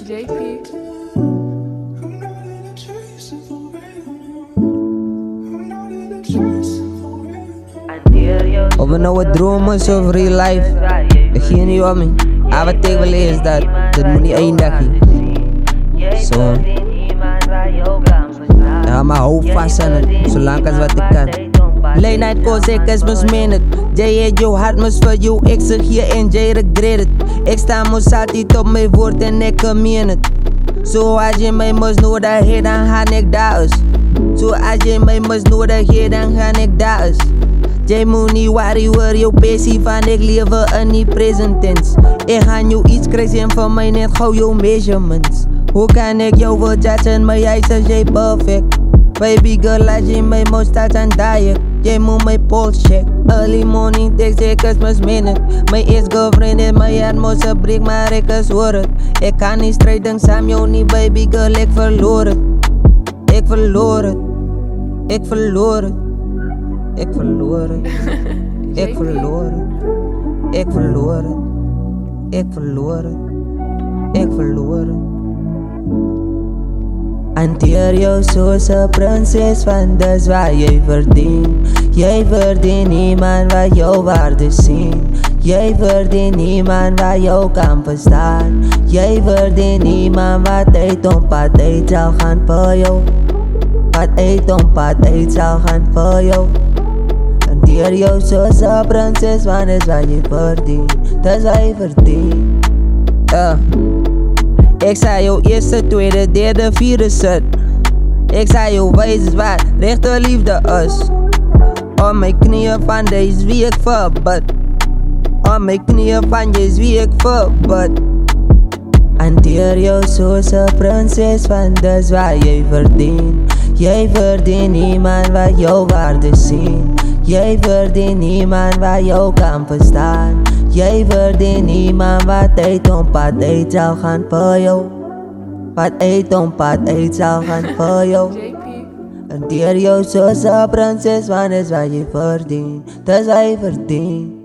JP. Of het nou een droom is of real life, begin niet op me. Wat ik wil is dat moet niet eindigen. Zo. Ja, maar hou vast aan het, zolang als wat ik kan. Late night calls, ik is mismeen het. Jij heet jou hart, mis voor jou, ik zeg je en jij regret het. Ik sta moest altijd op mijn woord en ik meen het. Zo als je mij moest nodig heeft, dan ga ik daar is. Zo als je mij moest nodig heeft, dan ga ik daar is. Jij moet niet worry over jouw passie van ik leven in die present tense. Ik ga jou iets krijgen van mij net gauw jouw measurements. Hoe kan ik jou voor judgen, maar jij zegt jij perfect. Baby girl, als je mij moet starten aan diet, jij moet mijn pols check. Early morning tekst, ik is mismeend. Mijn eerste girlfriend is mijn hart moest ze breek, maar ik is hoor het. Ik kan niet strijden samen jou niet, baby girl, ik verloor het. Ik verloor het. Ik verloor het. Ik verloor het. Ik verloor het. Ik verloor het. Ik verloor het. Ik verloor het. Hanteer jou zoals een prinses, want dat is wat jij verdient. Jij verdient niemand wat jouw waarde zien. Jij verdient niemand wat jou kan verstaan. Jij verdient niemand wat uit om pad uit zal gaan voor jou. Wat uit om pad uit zal gaan voor jou. Hanteer jou zoals een prinses, want dat is wat je verdient. Dat is wat je verdient. Ik zei jou eerste, tweede, derde, vierde zet. Ik zei jou wijs is wat rechte liefde is. Op mijn knieën van deze wie ik verbid. Op mijn knieën van deze wie ik verbid. Hanteer jou zoals een prinses, want dat is wat jij verdient. Jij verdient niemand wat jouw waarde zien. Jij verdient niemand wat jou kan verstaan. Jij verdient niemand wat uit om pad uit zal gaan voor jou. Wat uit om pad uit zal gaan voor jou. JP. Hanteer jou zoals een prinses, want dat is wat je verdient. Dat is wat je verdient.